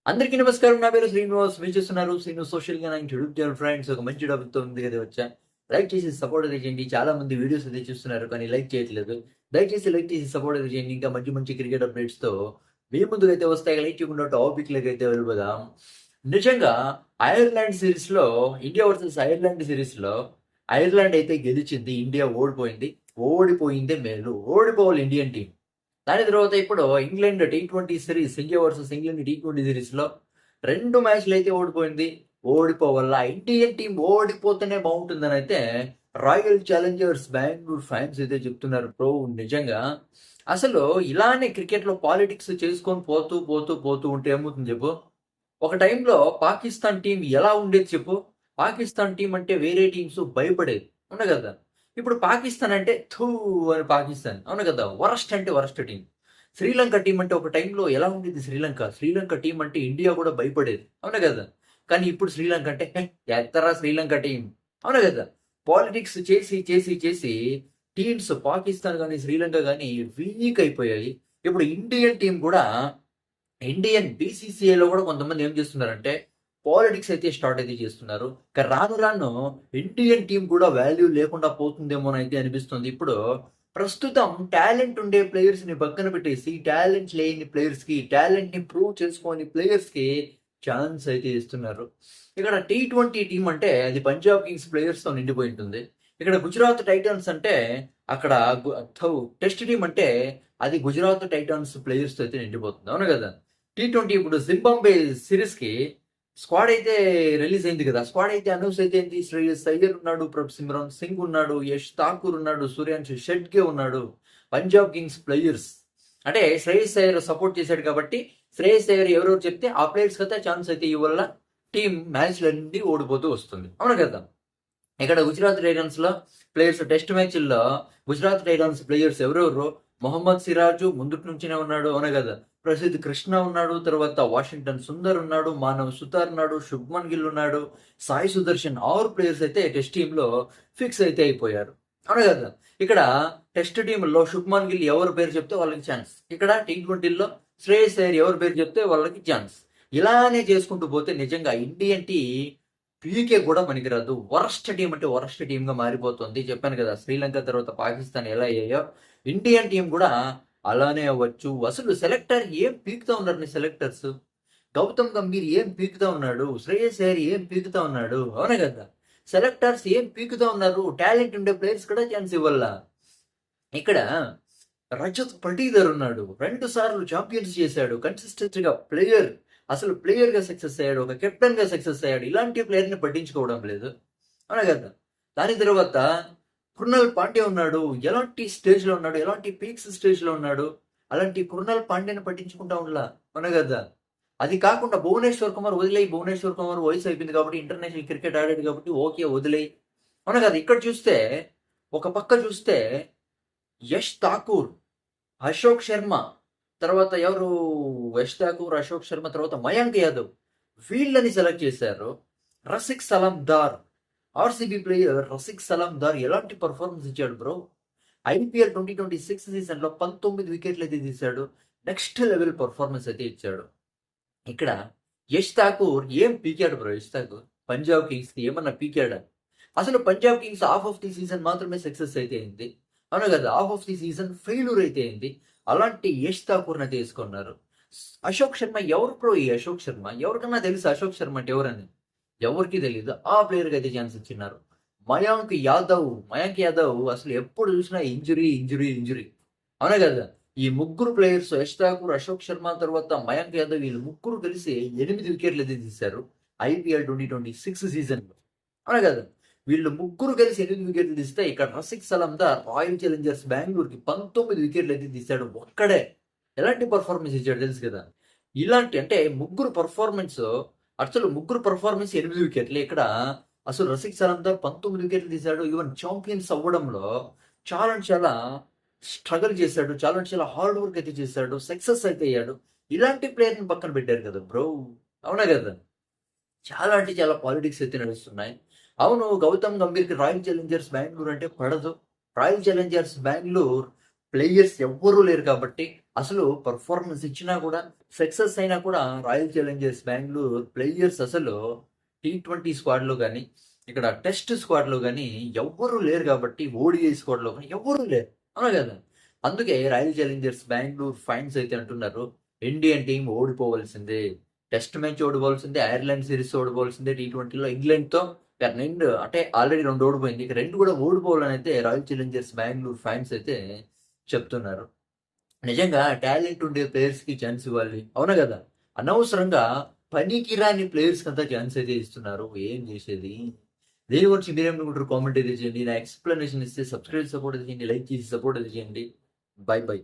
అందరికీ నమస్కారం. నా పేరు శ్రీనివాస్. మీరు చూస్తున్నారు శ్రీను సోషల్‌గా నా యూట్యూబ్ ఛానల్ ఫ్రెండ్స్. ఒక మంచి టాపిక్‌తో ముందుకు అయితే వచ్చా. లైక్ చేసి సపోర్ట్ అయితే చేయండి. చాలా మంది వీడియోస్ అయితే చూస్తున్నారు కానీ లైక్ చేయట్లేదు. దయచేసి లైక్ చేసి సపోర్ట్ అయితే చేయండి. ఇంకా మంచి మంచి క్రికెట్ అప్డేట్స్‌తో మీ ముందుకైతే వస్తాయి. లైక్ చేయకుండా టాపిక్‌లోకైతే వెళ్ళిపోదాం. నిజంగా ఐర్లాండ్ సిరీస్‌లో ఇండియా వర్సెస్ ఐర్లాండ్ సిరీస్‌లో ఐర్లాండ్ అయితే గెలిచింది. ఇండియా ఓడిపోయింది. ఓడిపోయిందే మేలు. ఓడిపోవాలి ఇండియన్ టీమ్. దాని తర్వాత ఇప్పుడు England T20 series India versus England T20 సిరీస్‌లో 2 మ్యాచ్‌లు అయితే ఓడిపోయింది. ఓడిపోవల్ల ఇండియన్ టీమ్ ఓడిపోతేనే బావుంటుందని అయితే రాయల్ ఛాలెంజర్స్ బెంగుళూరు ఫ్యాన్స్ అయితే చెప్తున్నారు బ్రో. నిజంగా అసలు ఇలానే క్రికెట్‌లో పాలిటిక్స్ చేసుకొని పోతూ ఉంటే ఏమవుతుంది చెప్పు? ఒక టైంలో పాకిస్తాన్ టీమ్ ఎలా ఉండేది చెప్పు? పాకిస్తాన్ టీమ్ అంటే వేరే టీమ్స్ భయపడేది. అవునా కదా! ఇప్పుడు పాకిస్తాన్ అంటే థూ అని పాకిస్తాన్. అవును కదా! వరస్ట్ అంటే వరస్ట్ టీమ్. శ్రీలంక టీమ్ అంటే ఒక టైంలో ఎలా ఉండేది శ్రీలంక? శ్రీలంక టీమ్ అంటే ఇండియా కూడా భయపడేది. అవునా కదా! కానీ ఇప్పుడు శ్రీలంక అంటే ఎత్తరా శ్రీలంక టీమ్. అవునా కదా! పాలిటిక్స్ చేసి టీమ్స్ పాకిస్తాన్ గాని, శ్రీలంక గాని వీక్ అయిపోయాయి. ఇప్పుడు ఇండియన్ టీమ్ కూడా ఇండియన్ బీసీసీఐలో కూడా కొంతమంది ఏం చేస్తున్నారంటే, పాలిటిక్స్ అయితే స్టార్ట్ అయితే చేస్తున్నారు. ఇక రాను రాను ఇండియన్ టీమ్ కూడా వాల్యూ లేకుండా పోతుందేమోనైతే అనిపిస్తుంది. ఇప్పుడు ప్రస్తుతం టాలెంట్ ఉండే ప్లేయర్స్‌ని పక్కన పెట్టేసి, టాలెంట్ లేని ప్లేయర్స్‌కి, టాలెంట్‌ని ప్రూవ్ చేసుకోని ప్లేయర్స్‌కి ఛాన్స్ అయితే ఇస్తున్నారు. ఇక్కడ టీ20 టీమ్ అంటే అది పంజాబ్ కింగ్స్ ప్లేయర్స్‌తో నిండిపోయి ఉంటుంది. ఇక్కడ గుజరాత్ టైటన్స్ అంటే అక్కడ గు థు టెస్ట్ టీమ్ అంటే అది గుజరాత్ టైటాన్స్ ప్లేయర్స్‌తో అయితే నిండిపోతుంది. అవును కదా! టీ20 ఇప్పుడు జింబాబ్వే సిరీస్‌కి స్క్వాడ్ అయితే రిలీజ్ అయింది కదా! స్క్వాడ్ అయితే అనౌన్స్ అయితే ఏంది శ్రేయస్ అయ్యర్ ఉన్నాడు, ప్రభ్ సింగ్ ఉన్నాడు, యష్ ఠాకూర్ ఉన్నాడు, సూర్యాంశు షెట్కే ఉన్నాడు. Punjab Kings players. అంటే శ్రేయస్ అయ్యర్ సపోర్ట్ చేశాడు కాబట్టి శ్రేయస్ అయ్యర్ ఎవరెవరు చెప్తే ఆ ప్లేయర్స్‌కి అయితే ఛాన్స్ అయితే ఇవ్వల్ల టీమ్ మ్యాచ్‌లన్నీ ఓడిపోతూ వస్తుంది. అవును కదా! ఇక్కడ గుజరాత్ టైటన్స్‌లో ప్లేయర్స్ టెస్ట్ మ్యాచ్‌ల్లో గుజరాత్ టైటన్స్ ప్లేయర్స్ ఎవరెవరు? మొహమ్మద్ సిరాజు ముందుటి నుంచినే ఉన్నాడు. అవునా కదా! ప్రసిద్ కృష్ణ ఉన్నాడు. తర్వాత వాషింగ్టన్ సుందర్ ఉన్నాడు. మానవ్ సుతార్ ఉన్నాడు. శుభ్మన్ గిల్ ఉన్నాడు. సాయి సుదర్శన్ 6 ప్లేయర్స్ అయితే టెస్ట్ టీమ్‌లో ఫిక్స్ అయితే అయిపోయారు. అవునా కదా! ఇక్కడ టెస్ట్ టీమ్‌లో శుభ్మన్ గిల్ ఎవరి పేరు చెప్తే వాళ్ళకి ఛాన్స్. ఇక్కడ టీ20లో శ్రేయస్ అయ్యర్ ఎవరి పేరు చెప్తే వాళ్ళకి ఛాన్స్. ఇలానే చేసుకుంటూ పోతే నిజంగా ఇండియన్ పీకే కూడా పనికిరాదు. వరస్ట్ టీమ్ అంటే వరస్ట్ టీమ్‌గా మారిపోతుంది. చెప్పాను కదా! శ్రీలంక తర్వాత పాకిస్తాన్ ఎలా అయ్యాయో, ఇండియన్ టీమ్ కూడా అలానే అవ్వచ్చు. అసలు సెలెక్టర్ ఏం పీకుతా ఉన్నారండి సెలెక్టర్స్. గౌతమ్ గంభీర్ ఏం పీకుతా ఉన్నాడు. శ్రేయస్ అయ్యర్ ఏం పీకుతా ఉన్నాడు. అవునా కదా! సెలెక్టర్స్ ఏం పీకుతా ఉన్నారు. టాలెంట్ ఉండే ప్లేయర్స్ కూడా ఛాన్స్ ఇవ్వల్ల. ఇక్కడ రజత్ పటీదార్ ఉన్నాడు. 2 సార్లు చాంపియన్స్ చేశాడు. కన్సిస్టెంట్‌గా ప్లేయర్. అసలు ప్లేయర్‌గా సక్సెస్ అయ్యాడు. ఒక కెప్టెన్‌గా సక్సెస్ అయ్యాడు. ఇలాంటి ప్లేయర్‌ని పట్టించుకోవడం లేదు. అవునా కదా! దాని తర్వాత కృణాల్ పాండ్యా ఉన్నాడు. ఎలాంటి స్టేజ్‌లో ఉన్నాడు. ఎలాంటి పీక్స్ స్టేజ్‌లో ఉన్నాడు. అలాంటి కృణాల్ పాండ్యాని పట్టించుకుంటా ఉండలా. అవునా కదా! అది కాకుండా భువనేశ్వర్ కుమార్ వదిలేయి. భువనేశ్వర్ కుమార్ వయసు అయిపోయింది కాబట్టి ఇంటర్నేషనల్ క్రికెట్ ఆడాడు కాబట్టి ఓకే వదిలేయి. అవునా కదా! ఇక్కడ చూస్తే ఒక పక్క చూస్తే యష్ ఠాకూర్, అశోక్ శర్మ, తర్వాత ఎవరు 'యష్ ఠాకూర్', అశోక్ శర్మ తర్వాత మయాంక్ యాదవ్ వీళ్ళని సెలెక్ట్ చేశారు. రసిక్ సలాందార్ ఆర్‌సీబీ ప్లేయర్ రసిక్ సలాందార్ ఎలాంటి పెర్ఫార్మన్స్ ఇచ్చాడు బ్రో! ఐపీఎల్ 2026 సీజన్‌లో 19 వికెట్లయితే తీశాడు. నెక్స్ట్ లెవెల్ పెర్ఫార్మన్స్ అయితే ఇచ్చాడు. ఇక్కడ యష్ ఠాకూర్ ఏం పీకాడు బ్రో యష్ ఠాకూర్. పంజాబ్ కింగ్స్‌కి ఏమన్నా పీకాడా? అసలు Punjab Kings half of the season మాత్రమే సక్సెస్ అయితే అయింది. అవును కదా! Half of the season failure అయితే అయింది. అలాంటి యష్ ఠాకూర్‌ని తీసుకున్నారు. అశోక్ శర్మ ఎవరు బ్రో ఈ అశోక్ శర్మ? ఎవరికన్నా తెలుసా అశోక్ శర్మ అంటే ఎవరని? ఎవరికీ తెలీదు. ఆ ప్లేయర్‌కి అయితే ఛాన్స్ ఇచ్చిన్నారు. మయాంక్ యాదవ్ అసలు ఎప్పుడు చూసినా ఇంజురీ. అవునా కదా! ఈ ముగ్గురు ప్లేయర్స్ యష్ ఠాకూర్, అశోక్ శర్మ తర్వాత మయాంక్ యాదవ్ వీళ్ళు ముగ్గురు కలిసి 8 వికెట్లు అయితే తీశారు. ఐపీఎల్ 2026 సీజన్‌లో. అవునా కదా! వీళ్ళు ముగ్గురు కలిసి 8 వికెట్లు తీస్తే ఇక్కడ రసిక్ సలాందార్ రాయల్ ఛాలెంజర్స్ బెంగుళూరుకి 19 వికెట్లు అయితే తీశాడు ఒక్కడే. ఎలాంటి పెర్ఫార్మన్స్ ఇచ్చాడో తెలుసు కదా! ఇలాంటి అంటే ముగ్గురు పెర్ఫార్మన్స్ 8 వికెట్లే. ఇక్కడ అసలు రసిక్ సలాందార్ 19 వికెట్లు తీశాడు. ఈవెన్ చాంపియన్స్ అవ్వడంలో చాలా అంటే చాలా స్ట్రగల్ చేశాడు. చాలా అంటే చాలా హార్డ్ వర్క్ అయితే చేశాడు. సక్సెస్ అయితే అయ్యాడు. ఇలాంటి ప్లేయర్‌ని పక్కన పెట్టారు కదా బ్రో! అవునా కదా! చాలా అంటే చాలా పాలిటిక్స్ అయితే నడుస్తున్నాయి. అవును. గౌతమ్ గంభీర్‌కి రాయల్ ఛాలెంజర్స్ బెంగుళూరు అంటే పడదు. రాయల్ ఛాలెంజర్స్ బెంగుళూరు ప్లేయర్స్ ఎవ్వరూ లేరు కాబట్టి అసలు పెర్ఫార్మన్స్ ఇచ్చినా కూడా, సక్సెస్ అయినా కూడా రాయల్ ఛాలెంజర్స్ బెంగుళూరు ప్లేయర్స్ అసలు టీ20 స్క్వాడ్‌లో గాని, ఇక్కడ టెస్ట్ స్క్వాడ్‌లో గాని ఎవ్వరు లేరు కాబట్టి ఓడీఐ స్క్వాడ్‌లో గాని ఎవ్వరు లేరు. అవునా కదా! అందుకే రాయల్ ఛాలెంజర్స్ బెంగుళూరు ఫాన్స్ అయితే అంటున్నారు, ఇండియన్ టీమ్ ఓడిపోవాల్సిందే. టెస్ట్ మ్యాచ్ ఓడిపోవాల్సిందే, ఐర్లాండ్ సిరీస్ ఓడిపోవాల్సిందే, టీ20లో ఇంగ్లాండ్‌తో అంటే ఆల్రెడీ 2 ఓడిపోయింది. ఇక 2 కూడా ఓడిపోవాలని అయితే రాయల్ ఛాలెంజర్స్ బెంగుళూరు ఫాన్స్ అయితే చెప్తున్నారు. నిజంగా టాలెంట్ ఉండే ప్లేయర్స్‌కి ఛాన్స్ ఇవ్వాలి. అవునా గదా! అనవసరంగా పనికిరాని ప్లేయర్స్‌కంతా ఛాన్స్ అయితే ఇస్తున్నారు. ఏం జేసేది? దీని గురించి మీరేమనుకుంటారు? కామెంట్ అయితే చేయండి. నా ఎక్స్‌ప్లనేషన్ ఇస్తే సబ్‌స్క్రైబ్ సపోర్ట్ అయితే చేయండి. లైక్ చేసి సపోర్ట్ అయితే చేయండి. బై.